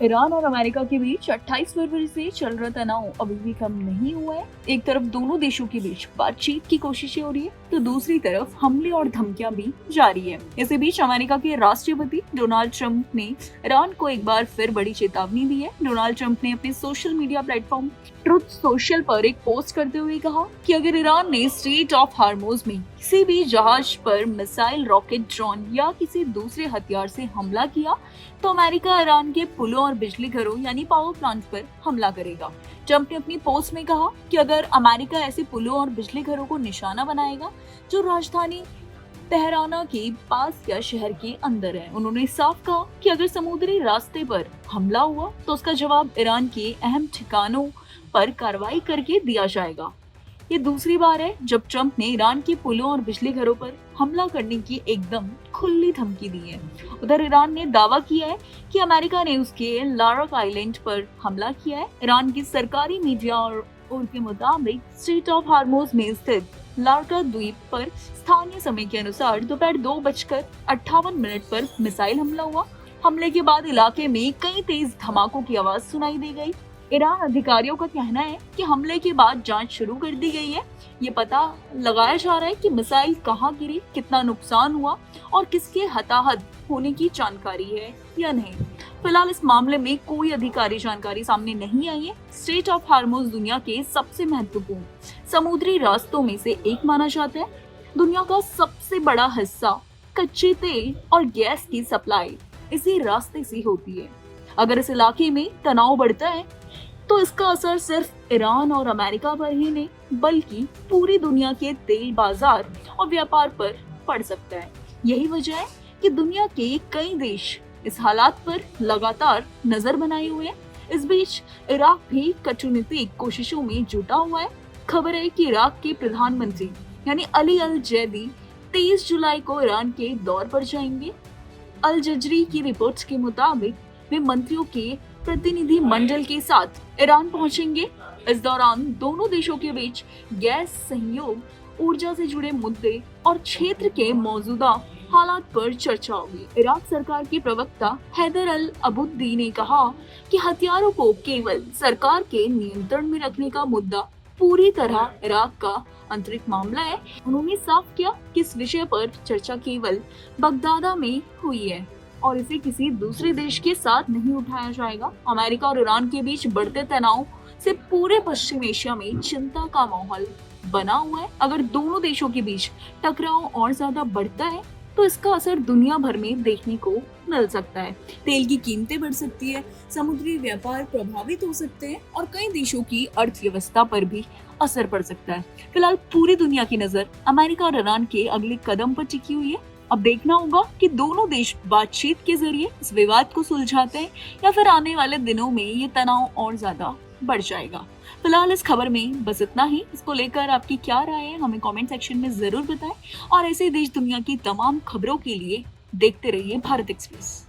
Iran और America के बीच 28 फरवरी से चल रहा तनाव अभी भी कम नहीं हुआ है। एक तरफ दोनों देशों के बीच बातचीत की कोशिशें हो रही है, तो दूसरी तरफ हमले और धमकियां भी जारी है। इसी बीच अमेरिका के राष्ट्रपति डोनाल्ड ट्रंप ने ईरान को एक बार फिर बड़ी चेतावनी दी है। डोनाल्ड ट्रंप ने अपने social media platform truth social पर एक पोस्ट करते हुए कहा कि अगर ईरान ने स्ट्रेट ऑफ हार्मोज में किसी भी जहाज पर मिसाइल, रॉकेट, ड्रोन या किसी दूसरे हथियार से हमला किया तो अमेरिका ईरान के पुलों और बिजली घरों यानी पावर प्लांट पर हमला करेगा। ट्रंप ने अपनी पोस्ट में कहा कि अगर अमेरिका ऐसे पुलों और बिजली घरों को निशाना बनाएगा जो राजधानी तेहराना के पास या शहर के अंदर है। उन्होंने साफ कहा कि अगर समुद्री रास्ते पर हमला हुआ तो उसका जवाब ईरान के अहम ठिकानों पर कार्रवाई करके दिया जाएगा। ये दूसरी बार है जब ट्रंप ने ईरान के पुलों और बिजली घरों पर हमला करने की एकदम खुली धमकी दी है। उधर ईरान ने दावा किया है कि अमेरिका ने उसके लारक आइलैंड पर हमला किया है। ईरान की सरकारी मीडिया और के मुताबिक स्ट्रेट ऑफ हार्मोज में स्थित लारका द्वीप पर स्थानीय समय के अनुसार दोपहर 2:58 पर मिसाइल हमला हुआ। हमले के बाद इलाके में कई तेज धमाकों की आवाज सुनाई दी गई। ईरान अधिकारियों का कहना है कि हमले के बाद जांच शुरू कर दी गई है। ये पता लगाया जा रहा है कि मिसाइल कहां गिरी, कितना नुकसान हुआ और किसके हताहत होने की जानकारी है या नहीं। फिलहाल इस मामले में कोई अधिकारी जानकारी सामने नहीं आई है। स्ट्रेट ऑफ हार्मोज दुनिया के सबसे महत्वपूर्ण समुद्री रास्तों में से एक माना जाता है। दुनिया का सबसे बड़ा हिस्सा कच्चे तेल और गैस की सप्लाई इसी रास्ते से होती है। अगर इस इलाके में तनाव बढ़ता है तो इसका असर सिर्फ ईरान और अमेरिका पर ही नहीं बल्कि पूरी दुनिया के तेल बाजार और व्यापार पर पड़ सकता है। यही वजह है कि दुनिया के कई देश इस हालात पर लगातार नजर बनाए हुए हैं। इस बीच इराक भी कूटनीतिक कोशिशों में जुटा हुआ है। खबर है कि इराक के प्रधानमंत्री यानी अली अल जैदी 23 जुलाई को ईरान के दौर पर जाएंगे। अल जजरी की रिपोर्ट्स के मुताबिक वे मंत्रियों के प्रतिनिधि मंडल के साथ ईरान पहुंचेंगे। इस दौरान दोनों देशों के बीच गैस सहयोग, ऊर्जा से जुड़े मुद्दे और क्षेत्र के मौजूदा हालात पर चर्चा होगी। इराक सरकार के प्रवक्ता हैदर अल अबुद्दी ने कहा कि हथियारों को केवल सरकार के नियंत्रण में रखने का मुद्दा पूरी तरह इराक का आंतरिक मामला है। उन्होंने साफ किया कि इस विषय पर चर्चा केवल बगदादा में हुई है और इसे किसी दूसरे देश के साथ नहीं उठाया जाएगा। अमेरिका और ईरान के बीच बढ़ते तनाव से पूरे पश्चिम एशिया में चिंता का माहौल बना हुआ है। अगर दोनों देशों के बीच टकराव और ज्यादा बढ़ता है तो इसका असर दुनिया भर में देखने को मिल सकता है। तेल की कीमतें बढ़ सकती है, समुद्री व्यापार प्रभावित हो सकते हैं और कई देशों की अर्थव्यवस्था पर भी असर पड़ सकता है। फिलहाल पूरी दुनिया की नजर अमेरिका और ईरान के अगले कदम पर टिकी हुई है। अब देखना होगा कि दोनों देश बातचीत के जरिए इस विवाद को सुलझाते हैं या फिर आने वाले दिनों में ये तनाव और ज्यादा बढ़ जाएगा। फिलहाल इस खबर में बस इतना ही। इसको लेकर आपकी क्या राय है हमें कमेंट सेक्शन में जरूर बताएं और ऐसे देश दुनिया की तमाम खबरों के लिए देखते रहिए भारत एक्सप्रेस।